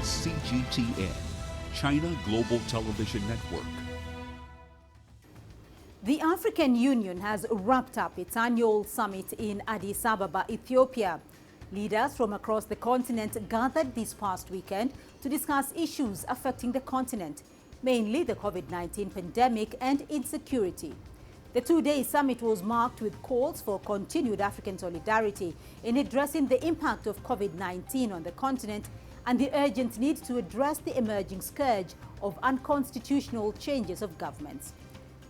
CGTN, China Global Television Network. The African Union has wrapped up its annual summit in Addis Ababa, Ethiopia. Leaders from across the continent gathered this past weekend to discuss issues affecting the continent, mainly the COVID-19 pandemic and insecurity. The two-day summit was marked with calls for continued African solidarity in addressing the impact of COVID-19 on the continent and the urgent need to address the emerging scourge of unconstitutional changes of governments.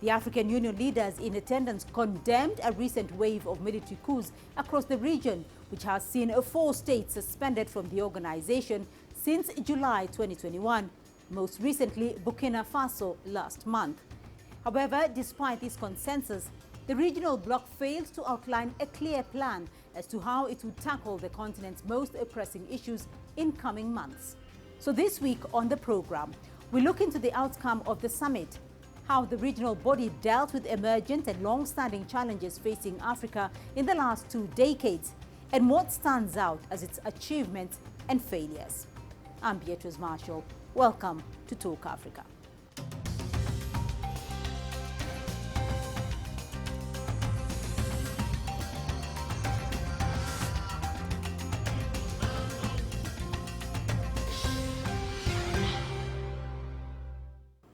The African Union leaders in attendance condemned a recent wave of military coups across the region, which has seen 4 states suspended from the organization since July 2021, most recently Burkina Faso last month. However, despite this consensus, the regional bloc failed to outline a clear plan as to how it would tackle the continent's most pressing issues in coming months. So this week on the program, we look into the outcome of the summit, how the regional body dealt with emergent and long-standing challenges facing Africa in the last 2 decades, and what stands out as its achievements and failures. I'm Beatrice Marshall. Welcome to Talk Africa.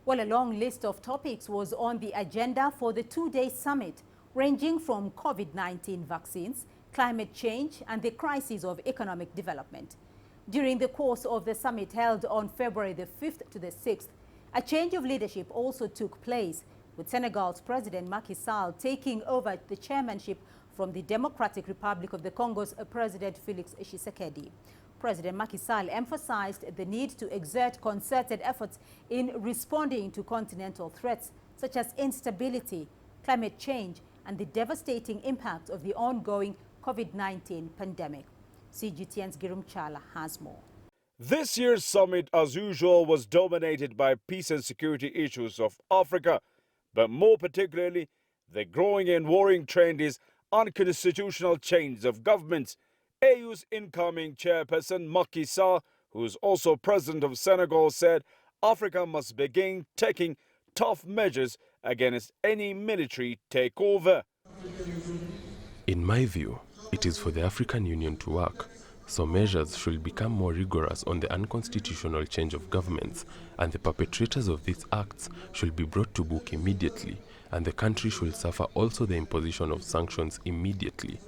Well, a long list of topics was on the agenda for the 2-day summit, ranging from COVID-19 vaccines, climate change, and the crisis of economic development. During the course of the summit held on February the 5th to the 6th, a change of leadership also took place, with Senegal's President Macky Sall taking over the chairmanship from the Democratic Republic of the Congo's President Félix Tshisekedi. President Macky Sall emphasized the need to exert concerted efforts in responding to continental threats such as instability, climate change, and the devastating impact of the ongoing COVID-19 pandemic. CGTN's Girum Chala has more. This year's summit, as usual, was dominated by peace and security issues of Africa, but more particularly, the growing and worrying trend is unconstitutional change of governments. AU's incoming chairperson Macky Sall, who is also president of Senegal, said Africa must begin taking tough measures against any military takeover. In my view, it is for the African Union to work, so measures should become more rigorous on the unconstitutional change of governments, and the perpetrators of these acts should be brought to book immediately, and the country should suffer also the imposition of sanctions immediately.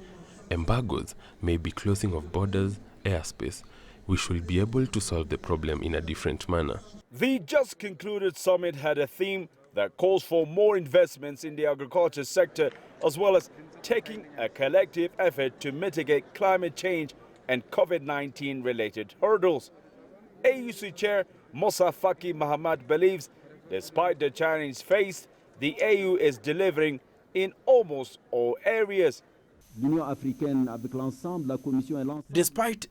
Embargoes may be closing of borders, airspace. We should be able to solve the problem in a different manner. The just concluded summit had a theme that calls for more investments in the agriculture sector, as well as taking a collective effort to mitigate climate change and COVID-19 related hurdles. AUC Chair Moussa Faki Mahamat believes, despite the challenge faced, the AU is delivering in almost all areas. Despite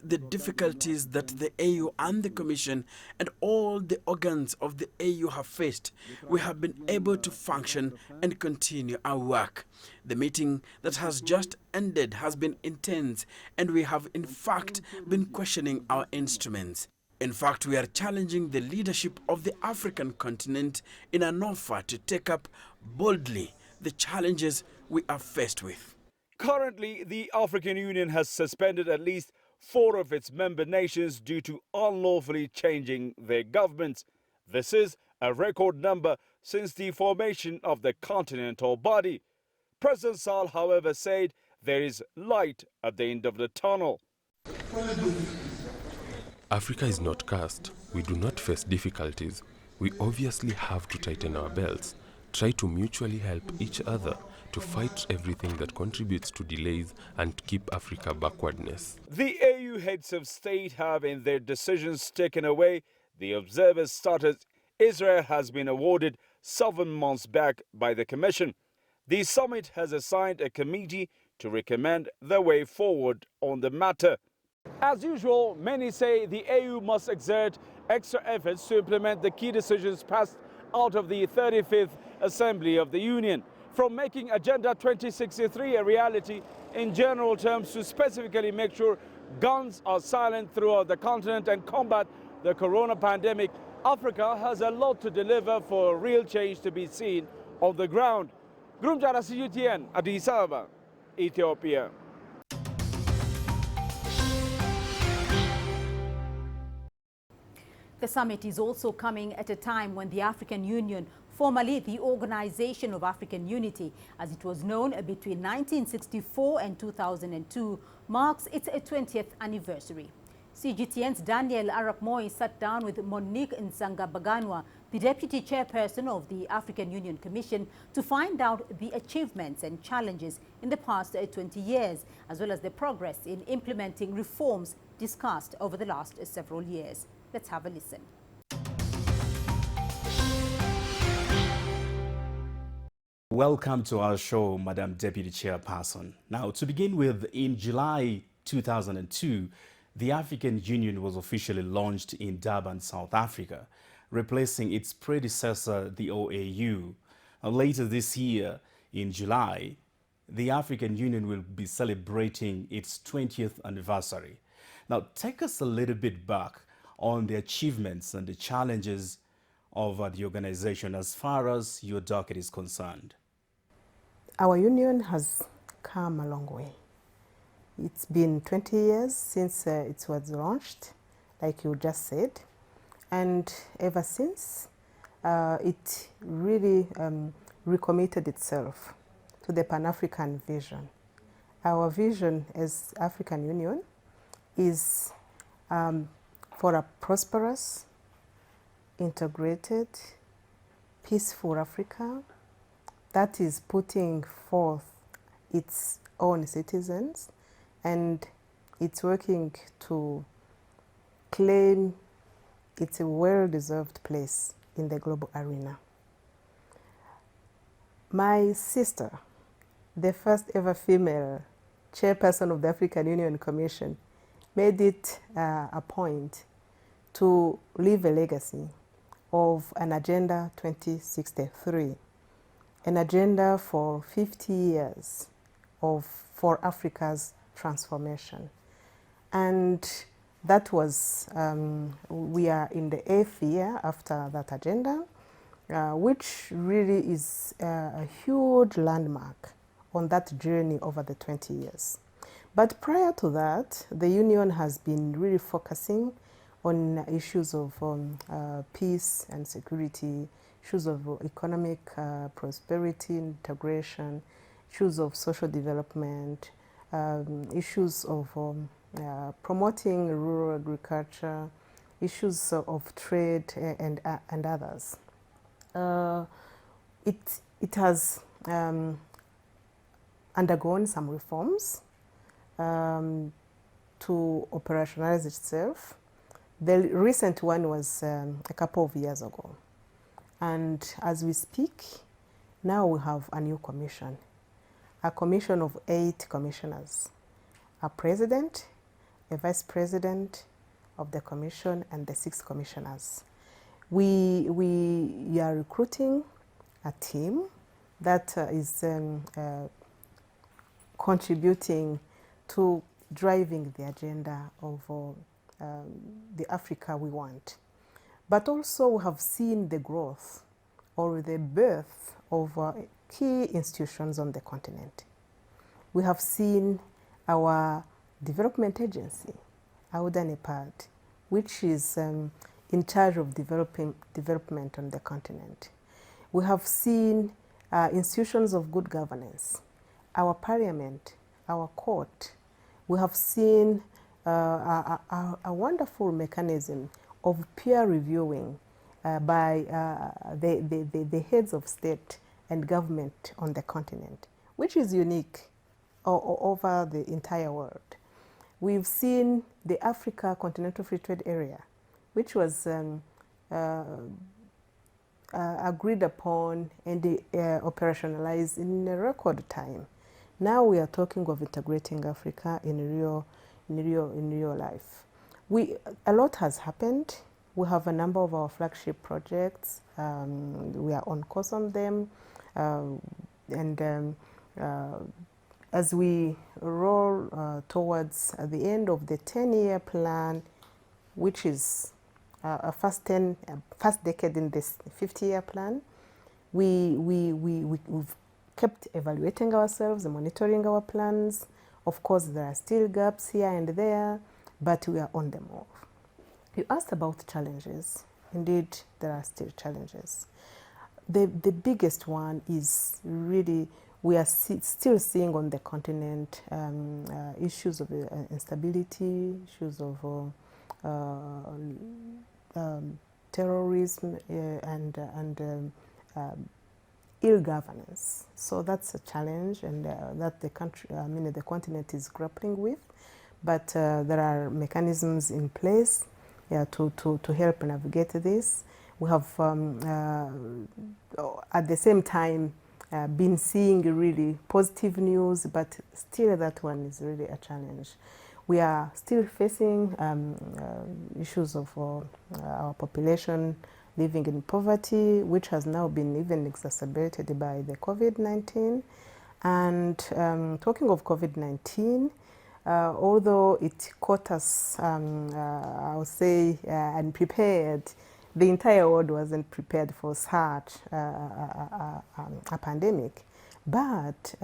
the difficulties that the AU and the Commission and all the organs of the AU have faced, we have been able to function and continue our work. The meeting that has just ended has been intense, and we have in fact been questioning our instruments. In fact, we are challenging the leadership of the African continent in an offer to take up boldly the challenges we are faced with. Currently, the African Union has suspended at least 4 of its member nations due to unlawfully changing their governments. This is a record number since the formation of the continental body. President Sall, however, said there is light at the end of the tunnel. Africa is not cursed. We do not face difficulties. We obviously have to tighten our belts, try to mutually help each other, to fight everything that contributes to delays and keep Africa backwardness. The AU heads of state have in their decisions taken away the observer status Israel has been awarded 7 months back by the Commission. The summit has assigned a committee to recommend the way forward on the matter. As usual, many say the AU must exert extra efforts to implement the key decisions passed out of the 35th Assembly of the Union. From making Agenda 2063 a reality in general terms to specifically make sure guns are silent throughout the continent and combat the corona pandemic, Africa has a lot to deliver for real change to be seen on the ground. Grumjara CGTN, Addis Ababa, Ethiopia. The summit is also coming at a time when the African Union, formerly the Organization of African Unity, as it was known between 1964 and 2002, marks its 20th anniversary. CGTN's Daniel Arap Moi sat down with Monique Nsanga-Baganwa, the Deputy Chairperson of the African Union Commission, to find out the achievements and challenges in the past 20 years, as well as the progress in implementing reforms discussed over the last several years. Let's have a listen. Welcome to our show, Madam Deputy Chairperson. Now, to begin with, in July 2002, the African Union was officially launched in Durban, South Africa, replacing its predecessor, the OAU. Now, later this year, in July, the African Union will be celebrating its 20th anniversary. Now, take us a little bit back on the achievements and the challenges of the organization as far as your docket is concerned. Our union has come a long way. It's been 20 years since it was launched, like you just said, and ever since it really recommitted itself to the Pan-African vision. Our vision as African Union is for a prosperous, integrated, peaceful Africa that is putting forth its own citizens, and it's working to claim its well-deserved place in the global arena. My sister, the first ever female chairperson of the African Union Commission, made it a point to leave a legacy of an Agenda 2063, an agenda for 50 years for Africa's transformation. And that was, we are in the 8th year after that agenda, which really is a huge landmark on that journey over the 20 years. But prior to that, the Union has been really focusing on issues of peace and security, issues of economic prosperity, integration, issues of social development, issues of promoting rural agriculture, issues of trade and others. It has undergone some reforms to operationalize itself. The recent one was a couple of years ago. And as we speak, now we have a new commission, a commission of 8 commissioners, a president, a vice president of the commission, and the 6 commissioners. We are recruiting a team that is contributing to driving the agenda of the Africa we want. But also we have seen the growth or the birth of key institutions on the continent. We have seen our development agency, AUDA-NEPAD, which is in charge of development on the continent. We have seen institutions of good governance, our parliament, our court. We have seen a wonderful mechanism of peer reviewing by the heads of state and government on the continent, which is unique over the entire world. We've seen the Africa Continental Free Trade Area, which was agreed upon and operationalized in a record time. Now we are talking of integrating Africa in real life. A lot has happened. We have a number of our flagship projects. We are on course on them. As we roll towards the end of the 10-year plan, which is first decade in this 50-year plan, we've kept evaluating ourselves and monitoring our plans. Of course, there are still gaps here and there, but we are on the move. You asked about challenges. Indeed, there are still challenges. The biggest one is really we are still seeing on the continent issues of instability, issues of terrorism and ill governance. So that's a challenge, and that the continent is grappling with. But there are mechanisms in place to help navigate this. We have, at the same time, been seeing really positive news, but still that one is really a challenge. We are still facing issues of our population living in poverty, which has now been even exacerbated by the COVID-19. And talking of COVID-19, although it caught us, I would say, unprepared, the entire world wasn't prepared for such a pandemic. But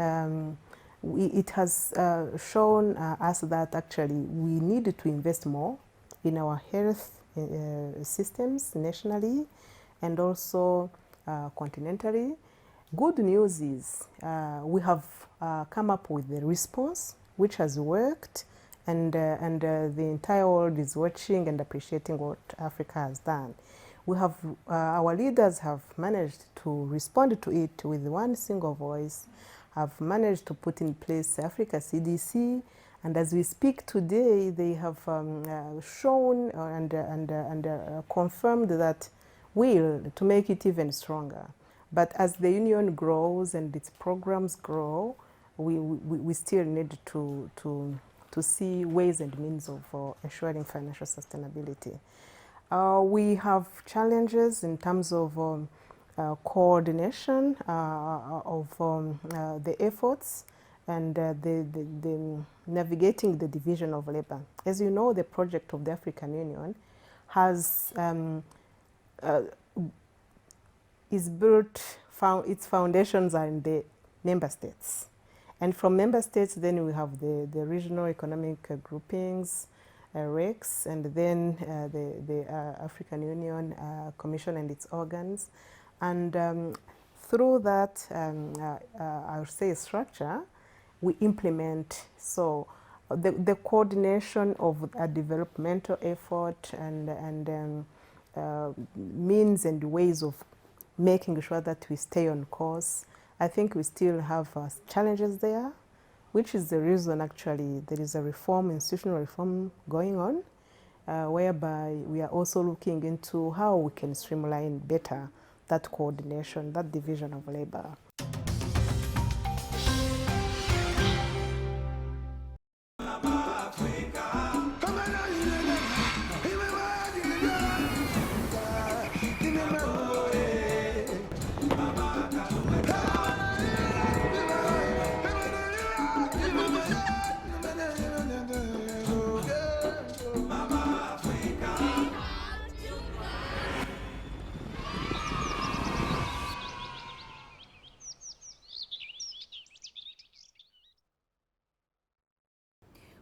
it has shown us that actually we need to invest more in our health systems nationally and also continentally. Good news is we have come up with the response which has worked, and the entire world is watching and appreciating what Africa has done. We have, our leaders have managed to respond to it with one single voice, have managed to put in place Africa CDC, and as we speak today, they have shown and confirmed that will to make it even stronger. But as the union grows and its programs grow, we still need to see ways and means of ensuring financial sustainability. We have challenges in terms of coordination of the efforts and the navigating the division of labor. As you know, the project of the African Union has is built, its foundations are in the member states. And from member states, then we have the regional economic groupings, RECs, and then the African Union Commission and its organs. And through that, I would say, structure, we implement, so the coordination of a developmental effort and means and ways of making sure that we stay on course. I think we still have challenges there, which is the reason actually there is a reform, institutional reform going on, whereby we are also looking into how we can streamline better that coordination, that division of labor.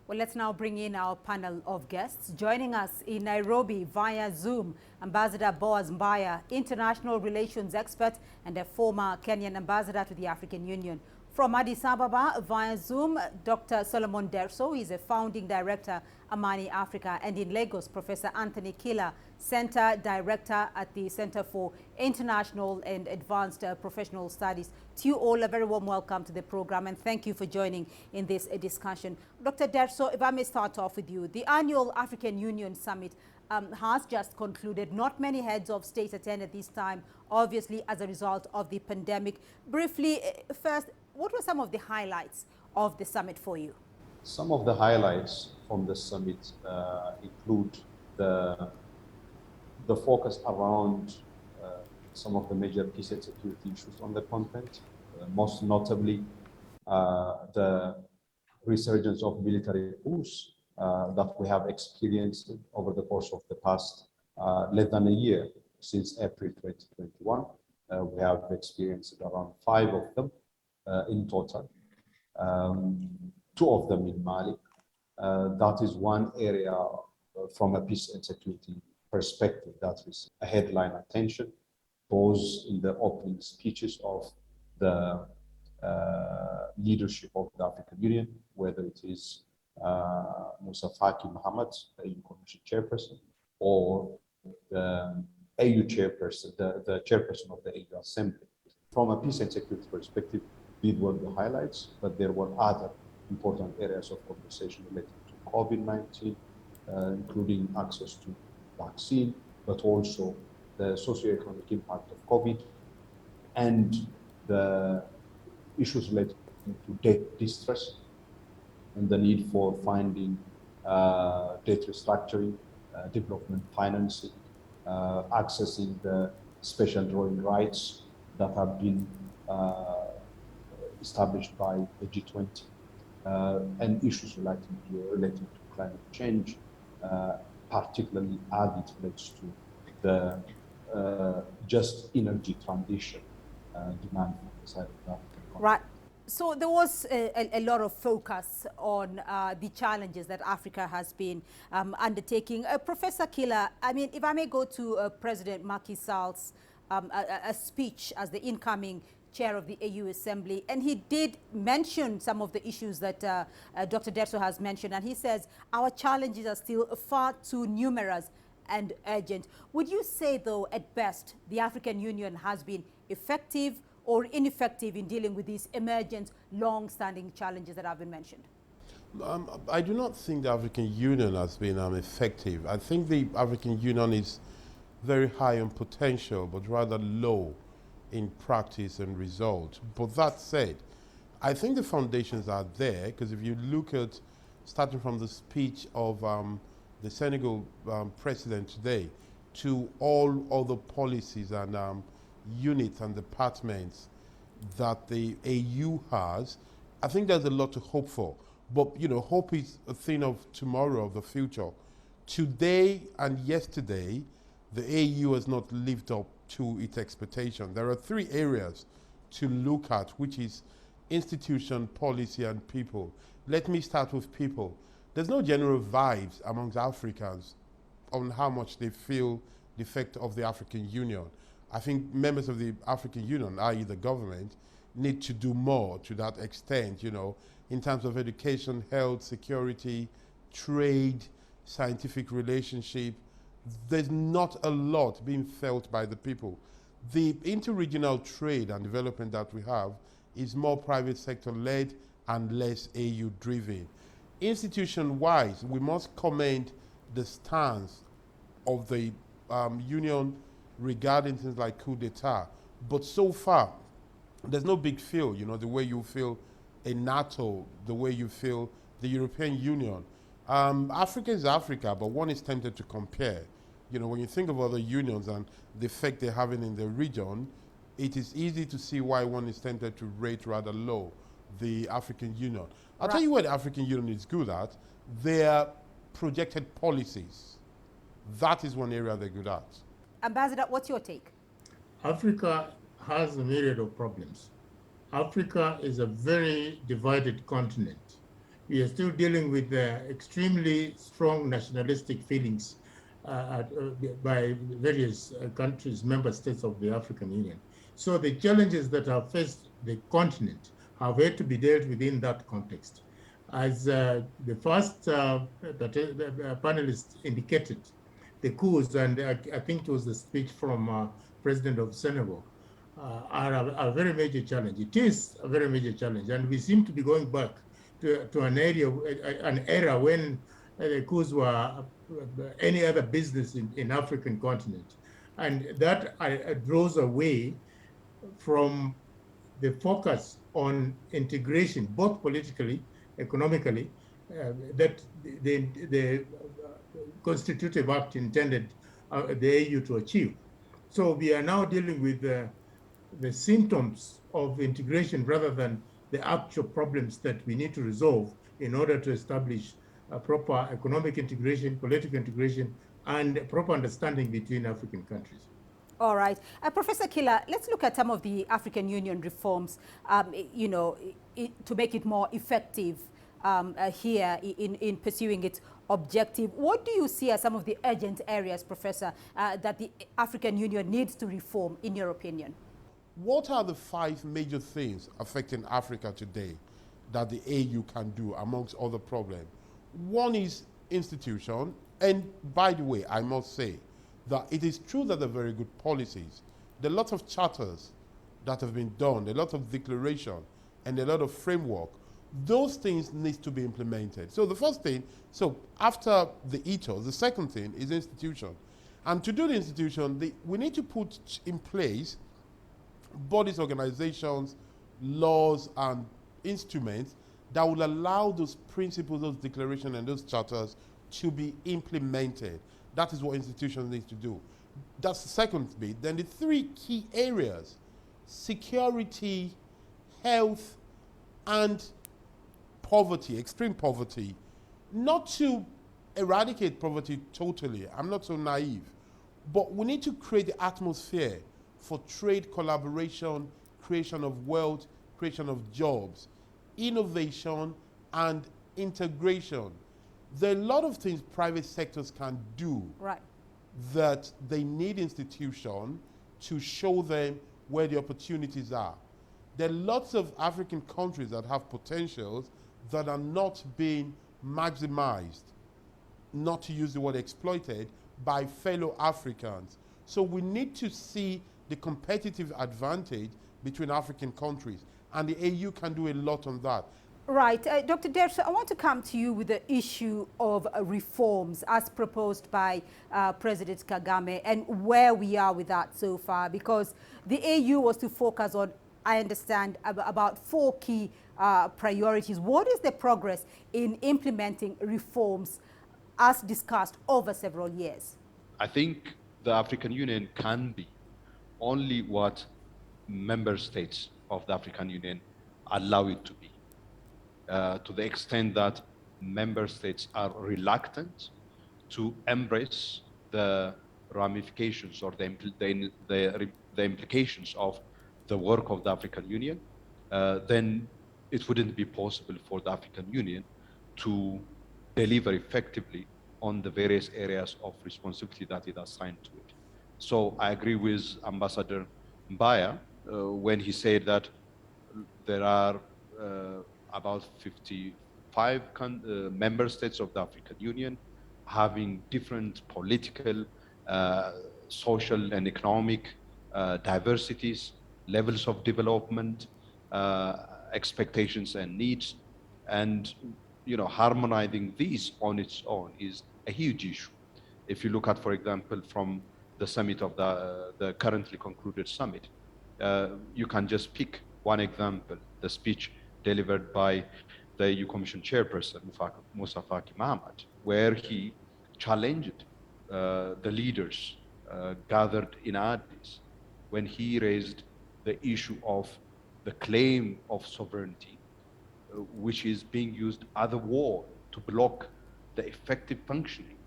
Well, let's now bring in our panel of guests. Joining us in Nairobi via Zoom, Ambassador Boaz Mbaya, international relations expert and a former Kenyan ambassador to the African Union. From Addis Ababa via Zoom, Dr. Solomon Derso is a founding director, Amani Africa, and in Lagos, Professor Anthony Killer, Center Director at the Center for International and Advanced Professional Studies. To you all, a very warm welcome to the program, and thank you for joining in this discussion. Dr. Derso, if I may start off with you, the annual African Union Summit has just concluded. Not many heads of state attended this time, obviously as a result of the pandemic. Briefly, first, what were some of the highlights of the summit for you? Some of the highlights from the summit include the focus around some of the major peace and security issues on the continent, most notably the resurgence of military coups that we have experienced over the course of the past less than a year since April 2021. We have experienced around 5 of them in total, 2 of them in Mali. That is one area from a peace and security perspective that is a headline attention, both in the opening speeches of the leadership of the African Union, whether it is Musa Faki Mohammed, the EU Commission chairperson, or the AU chairperson, the chairperson of the AU Assembly. From a peace and security perspective, these were the highlights, but there were other important areas of conversation related to COVID-19, including access to vaccine, but also the socioeconomic impact of COVID and the issues related to debt distress and the need for finding debt restructuring, development financing, accessing the special drawing rights that have been established by the G20, and issues related to climate change, particularly as it relates to the just energy transition demand from the side of the African continent. Right. So there was a lot of focus on the challenges that Africa has been undertaking. Professor Killer, I mean, if I may go to President Macky Sall's a speech as the incoming chair of the AU Assembly, and he did mention some of the issues that Dr. Detso has mentioned, and he says our challenges are still far too numerous and urgent. Would you say, though, at best, the African Union has been effective or ineffective in dealing with these emergent, long-standing challenges that have been mentioned? I do not think the African Union has been effective. I think the African Union is very high on potential, but rather low in practice and result. But that said, I think the foundations are there, because if you look at, starting from the speech of the Senegal president today, to all other policies and units and departments that the AU has, I think there's a lot to hope for. But, you know, hope is a thing of tomorrow, of the future. Today and yesterday, the AU has not lived up to its expectation. There are 3 areas to look at, which is institution, policy, and people. Let me start with people. There's no general vibes amongst Africans on how much they feel the effect of the African Union. I think members of the African Union, i.e. the government, need to do more to that extent, you know, in terms of education, health, security, trade, scientific relationship. There's not a lot being felt by the people. The interregional trade and development that we have is more private sector led and less AU driven. Institution-wise, we must commend the stance of the Union regarding things like coup d'etat. But so far, there's no big feel, you know, the way you feel in NATO, the way you feel the European Union. Africa is Africa, but one is tempted to compare. You know, when you think of other unions and the effect they're having in the region, it is easy to see why one is tempted to rate rather low the African Union. I'll tell you what the African Union is good at. Their projected policies. That is one area they're good at. Ambassador, what's your take? Africa has a myriad of problems. Africa is a very divided continent. We are still dealing with extremely strong nationalistic feelings by various countries, member states of the African Union. So the challenges that have faced the continent have had to be dealt with in that context. As the first panelist indicated, the coups, and I think it was the speech from President of Senegal, are a very major challenge. It is a very major challenge, and we seem to be going back to an era when the coups were any other business in African continent. And that draws away from the focus on integration, both politically, economically, that the Constitutive Act intended the AU to achieve. So we are now dealing with the symptoms of integration rather than the actual problems that we need to resolve in order to establish a proper economic integration, political integration, and proper understanding between African countries. All right. Professor Killer, let's look at some of the African Union reforms, to make it more effective here in pursuing its objective. What do you see as some of the urgent areas, Professor, that the African Union needs to reform, in your opinion? What are the 5 major things affecting Africa today that the AU can do amongst other problems? One is institution, and by the way, I must say that it is true that there are very good policies. There are lots of charters that have been done, a lot of declaration, and a lot of framework. Those things need to be implemented. So the first thing, so after the ethos, the second thing is institution. And to do the institution, we need to put in place bodies, organizations, laws, and instruments that will allow those principles, those declarations, and those charters to be implemented. That is what institutions need to do. That's the second bit. Then the 3 key areas: security, health, and poverty, extreme poverty. Not to eradicate poverty totally, I'm not so naive, but we need to create the atmosphere for trade, collaboration, creation of wealth, creation of jobs, innovation, and integration. There are a lot of things private sectors can do, right, that they need institutions to show them where the opportunities are. There are lots of African countries that have potentials that are not being maximized, not to use the word exploited, by fellow Africans. So we need to see the competitive advantage between African countries, and the AU can do a lot on that. Right. Dr. Derso, I want to come to you with the issue of reforms as proposed by President Kagame and where we are with that so far, because the AU was to focus on, I understand, about 4 key priorities. What is the progress in implementing reforms as discussed over several years? I think the African Union can be only what member states of the African Union allow it to be. To the extent that member states are reluctant to embrace the ramifications or the implications of the work of the African Union, then it wouldn't be possible for the African Union to deliver effectively on the various areas of responsibility that it assigned to it. So I agree with Ambassador Mbaya when he said that there are about 55 member states of the African Union having different political, social and economic diversities, levels of development, expectations and needs, and harmonizing these on its own is a huge issue. If you look at, for example, from the summit of the currently concluded summit, you can just pick one example, the speech delivered by the EU Commission Chairperson, Moussa Faki Mahamat, where he challenged the leaders gathered in Addis when he raised the issue of the claim of sovereignty, which is being used as a wall to block the effective functioning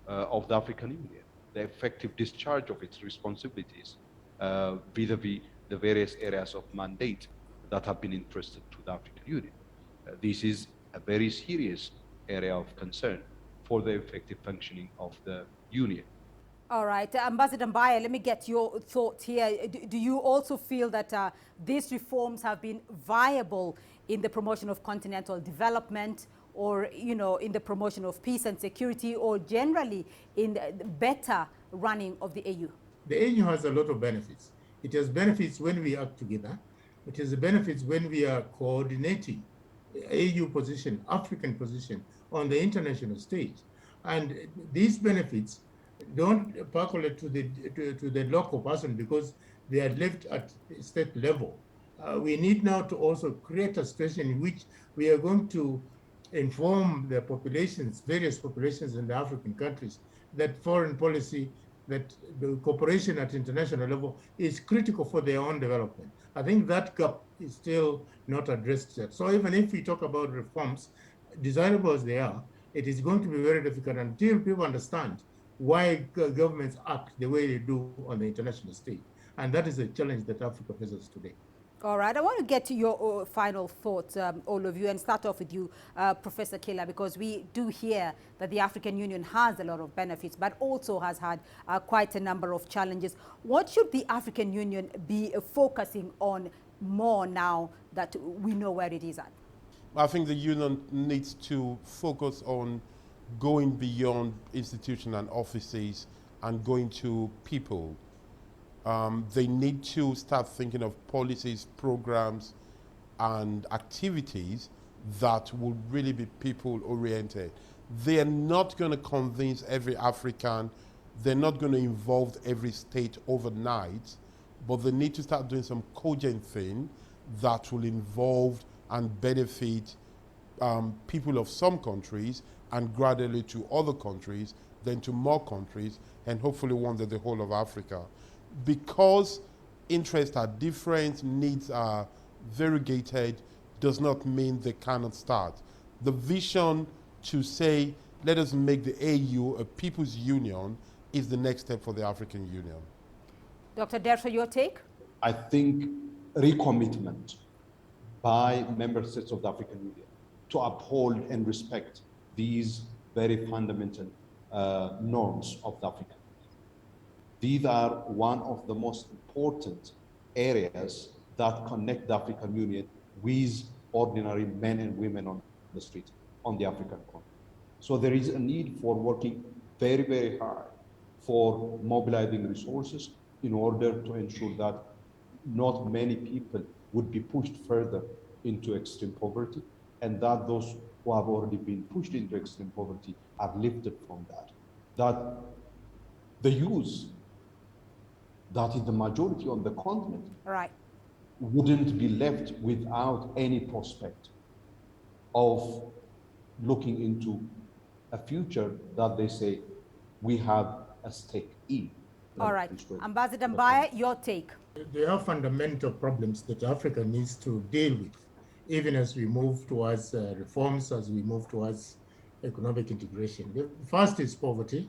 of the African Union, the effective discharge of its responsibilities vis-a-vis the various areas of mandate that have been entrusted to the African Union. This is a very serious area of concern for the effective functioning of the Union. All right, Ambassador Mbaya, let me get your thoughts here. Do you also feel that these reforms have been viable in the promotion of continental development, or in the promotion of peace and security, or generally in the better running of the AU? The AU has a lot of benefits. It has benefits when we act together. It has benefits when we are coordinating AU position, African position on the international stage. And these benefits don't percolate to the local person because they are left at state level. We need now to also create a situation in which we are going to inform the populations, various populations in the African countries, that foreign policy, that the cooperation at international level is critical for their own development. I think that gap is still not addressed yet. So even if we talk about reforms, desirable as they are, it is going to be very difficult until people understand why governments act the way they do on the international stage. And that is a challenge that Africa faces today. All right, I want to get to your final thoughts, all of you, and start off with you, Professor Killer, because we do hear that the African Union has a lot of benefits, but also has had quite a number of challenges. What should the African Union be focusing on more now that we know where it is at? I think the Union needs to focus on going beyond institutions and offices and going to people. They need to start thinking of policies, programs, and activities that will really be people-oriented. They are not going to convince every African. They're not going to involve every state overnight, but they need to start doing some cogent thing that will involve and benefit people of some countries and gradually to other countries, then to more countries, and hopefully one day the whole of Africa. Because interests are different, needs are variegated, does not mean they cannot start. The vision to say, let us make the AU a people's union is the next step for the African Union. Dr. Dersha, your take? I think recommitment by member states of the African Union to uphold and respect these very fundamental norms of the African Union. These are one of the most important areas that connect the African Union with ordinary men and women on the street, on the African continent. So there is a need for working very, very hard for mobilizing resources in order to ensure that not many people would be pushed further into extreme poverty, and that those who have already been pushed into extreme poverty are lifted from that. That the youth, that is the majority on the continent, right, wouldn't be left without any prospect of looking into a future that they say we have a stake in. All right, Ambassador Mbaya, your take. There are fundamental problems that Africa needs to deal with, even as we move towards reforms, as we move towards economic integration. The first is poverty.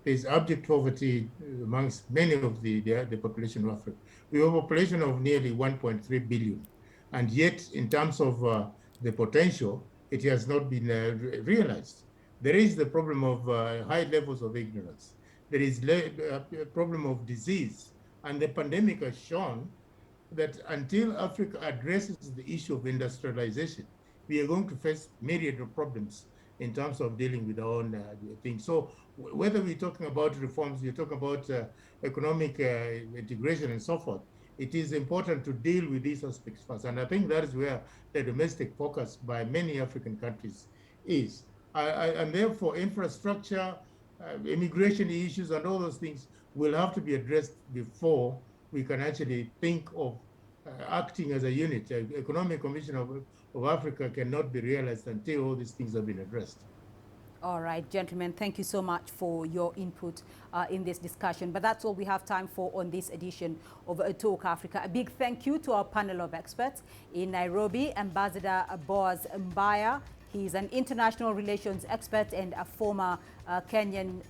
There's abject poverty amongst many of the population of Africa. We have a population of nearly 1.3 billion. And yet, in terms of the potential, it has not been realized. There is the problem of high levels of ignorance. There is a problem of disease. And the pandemic has shown that until Africa addresses the issue of industrialization, we are going to face myriad of problems in terms of dealing with our own things. So whether we're talking about reforms, we're talking about economic integration and so forth, it is important to deal with these aspects first. And I think that is where the domestic focus by many African countries is. And therefore, infrastructure, immigration issues, and all those things will have to be addressed before we can actually think of acting as a unit. Economic Commission of Africa cannot be realized until all these things have been addressed. All right, gentlemen, thank you so much for your input in this discussion. But that's all we have time for on this edition of Talk Africa. A big thank you to our panel of experts in Nairobi, Ambassador Boaz Mbaya. He's an international relations expert and a former Kenyan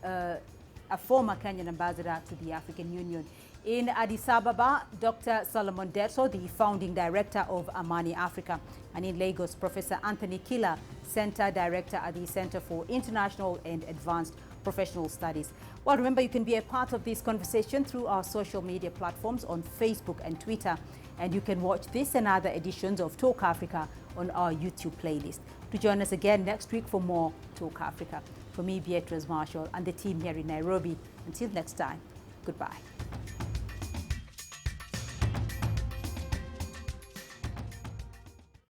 ambassador to the African Union. In Addis Ababa, Dr. Solomon Derso, the founding director of Amani Africa. And in Lagos, Professor Anthony Killer, Center Director at the Center for International and Advanced Professional Studies. Well, remember, you can be a part of this conversation through our social media platforms on Facebook and Twitter. And you can watch this and other editions of Talk Africa on our YouTube playlist. To join us again next week for more Talk Africa. For me, Beatrice Marshall, and the team here in Nairobi. Until next time, goodbye.